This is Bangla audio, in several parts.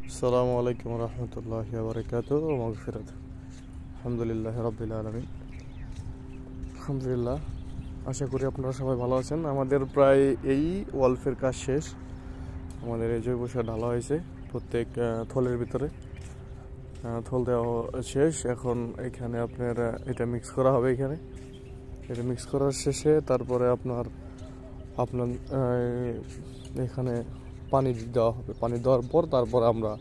আসসালামু আলাইকুম রহমতুল্লাহি ওয়া বারাকাতুহু ওয়া মাগফিরাতুহু। আলহামদুলিল্লাহি রাব্বিল আলামিন। আলহামদুলিল্লাহ, আশা করি আপনারা সবাই ভালো আছেন। আমাদের প্রায় এই ওয়ালফের কাজ শেষ। আমাদের এই জৈব সার ঢালা হয়েছে প্রত্যেক থলের ভিতরে, থল দেওয়া শেষ। এখন এখানে আপনার এটা মিক্স করা হবে। এটা মিক্স করার শেষে তারপরে আপনার এখানে পানি দেওয়া হবে। পানি দেওয়ার পর তারপরে আমরা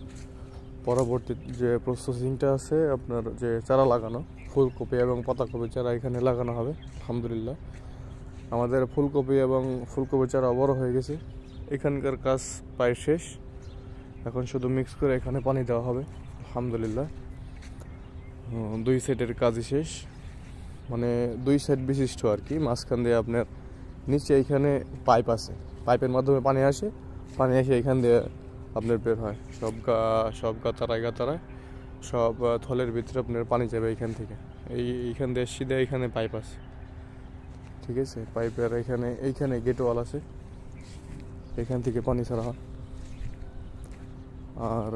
পরবর্তী যে প্রসেসিংটা আছে, আপনার যে চারা লাগানো, ফুলকপি এবং পাতাকপি চারা এখানে লাগানো হবে। আলহামদুলিল্লাহ, আমাদের ফুলকপি চারা বড় হয়ে গেছে। এখানকার কাজ প্রায় শেষ। এখন শুধু মিক্স করে এখানে পানি দেওয়া হবে। আলহামদুলিল্লাহ, 2 সেটের কাজই শেষ, মানে 2 সেট বিশিষ্ট আর কি। মাঝখান দিয়ে আপনার নিচে এখানে পাইপ আছে, পাইপের মাধ্যমে পানি এসে এখান দিয়ে আপনার বের হয়। সব গাতারায় সব থলের ভিতরে আপনার পানি যাবে এখান থেকে। এইখান দিয়ে সিধা এখানে পাইপ আছে, ঠিক আছে। পাইপের এইখানে গেট ওয়াল আছে, এখান থেকে পানি ছাড়া হয়। আর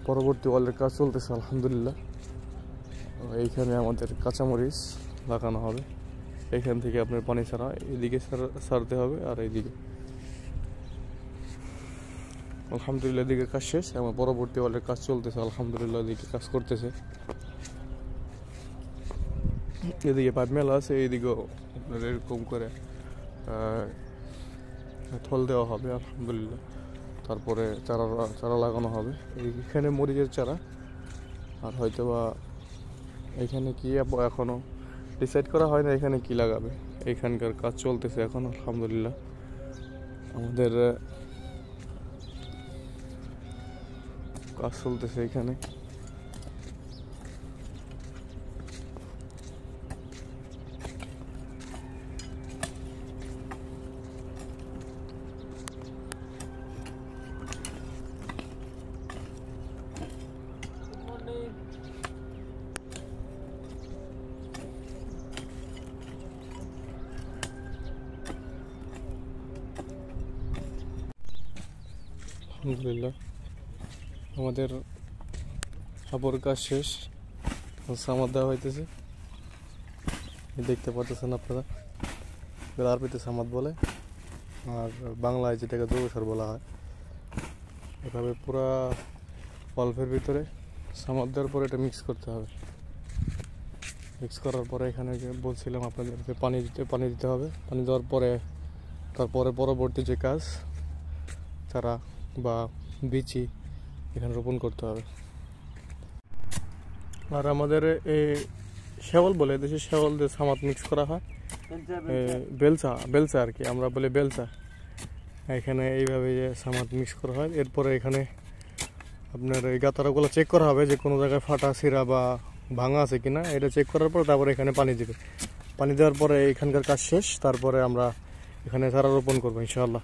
পরবর্তী ওয়ালের কাজ চলতেছে আলহামদুলিল্লাহ। এইখানে আমাদের কাঁচামরিচ লাগানো হবে। এখান থেকে আপনার পানি ছাড়া এদিকে ছাড়তে হবে, আর এইদিকে আলহামদুলিল্লাহ এদিকে কাজ শেষ। এবং পরবর্তী ওয়ালের কাজ চলতেছে আলহামদুলিল্লাহ, এদিকে কাজ করতেছে। এদিকে পাইপ মেলা আছে, এইদিকেও আপনার এরকম করে থল দেওয়া হবে আলহামদুলিল্লাহ। তারপরে চারা লাগানো হবে। এখানে মরিচের চারা, আর হয়তো বা এখানে কি এখনো ডিসাইড করা হয় না এখানে কি লাগাবে। এখানকার কাজ চলতেছে এখন আলহামদুলিল্লাহ। আমাদের কাজ চলতেছে এখানে। আলহামদুলিল্লাহ, আমাদের হাবর কাজ শেষ। সামাদ দেওয়া হইতেছে, দেখতে পাচ্ছেন আপনারা। আরবিতে সামাদ বলে, আর বাংলায় যেটাকে জৈবসার বলা হয়। এভাবে পুরা অল্পের ভিতরে সামাদ দেওয়ার পরে এটা মিক্স করতে হবে। মিক্স করার পরে এখানে বলছিলাম আপনাদেরকে পানি দিতে হবে। পানি দেওয়ার পরে তারপরে পরবর্তী যে কাজ, চারা বা বিচি এখানে রোপণ করতে হবে। আর আমাদের এই শেওল বলে, দেশে শেওল দিয়ে সামাদ মিক্স করা হয়। বেলচা আর কি, আমরা বলি বেলচা। এখানে এইভাবে যে সামাদ মিক্স করা হয়। এরপরে এখানে আপনার এই গাতারাগুলো চেক করা হবে যে কোনো জায়গায় ফাটা ছিঁড়া বা ভাঙা আছে কিনা। এটা চেক করার পর তারপরে এখানে পানি দেবে। পানি দেওয়ার পরে এখানকার কাজ শেষ। তারপরে আমরা এখানে চারা রোপণ করবো ইনশাআল্লাহ।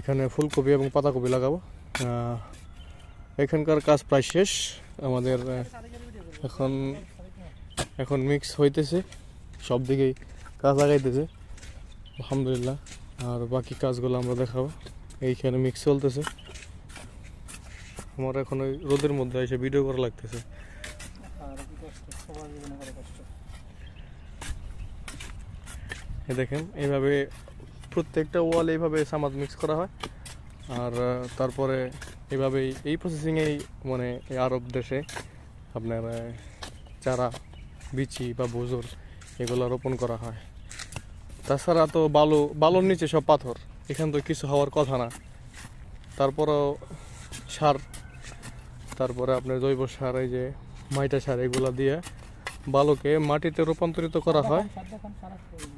এখানে ফুলকপি এবং পাতাকপি লাগাবো। এখানকার কাজ প্রায় শেষ আমাদের। এখন মিক্স হইতেছে, সব দিকেই কাজ লাগাইতেছে আলহামদুলিল্লাহ। আর বাকি কাজগুলো আমরা দেখাবো। এইখানে মিক্স চলতেছে। আমার এখন ওই রোদের মধ্যে এসে ভিডিও করা লাগতেছে। দেখেন এইভাবে প্রত্যেকটা ওয়াল এইভাবে সামাদ মিক্স করা হয়। আর তারপরে এইভাবেই এই প্রসেসিংয়েই মানে এই আরব দেশে আপনার চারা, বিচি বা বজর এগুলো রোপণ করা হয়। তাছাড়া তো বালুর নিচে সব পাথর, এখান তো কিছু হওয়ার কথা না। তারপরেও সার, তারপরে আপনার জৈব সার, এই যে মাইটা সার, এগুলা দিয়ে বালুকে মাটিতে রূপান্তরিত করা হয়।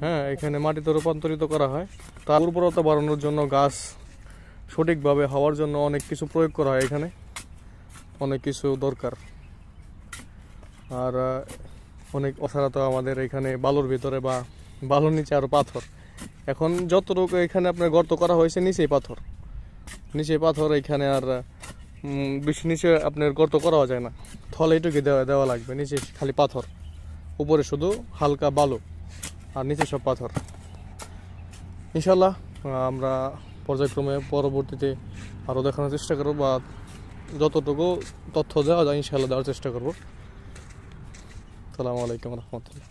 হ্যাঁ, এখানে মাটিতে রূপান্তরিত করা হয়। তার উর্বরতা বাড়ানোর জন্য, গাছ সঠিকভাবে হওয়ার জন্য অনেক কিছু প্রয়োগ করা হয়। এখানে অনেক কিছু দরকার। আর অনেক অসারা তো আমাদের এখানে বালুর ভিতরে বা বালুর নিচে আরও পাথর। এখন যতটুকু এখানে আপনার গর্ত করা হয়েছে নিচেই পাথর। এখানে আর বেশি নিচে আপনার গর্ত করা যায় না। থলে এটুকু দেওয়া লাগবে। নিচে খালি পাথর, উপরে শুধু হালকা বালু, আর নিচে সব পাথর। ইনশাল্লাহ আমরা পর্যায়ক্রমে পরবর্তীতে আরও দেখানোর চেষ্টা করব বা যতটুকু তথ্য দেওয়া যায় ইনশাআল্লাহ দেওয়ার চেষ্টা করব। আসসালামু আলাইকুম রহমতুল্লাহ।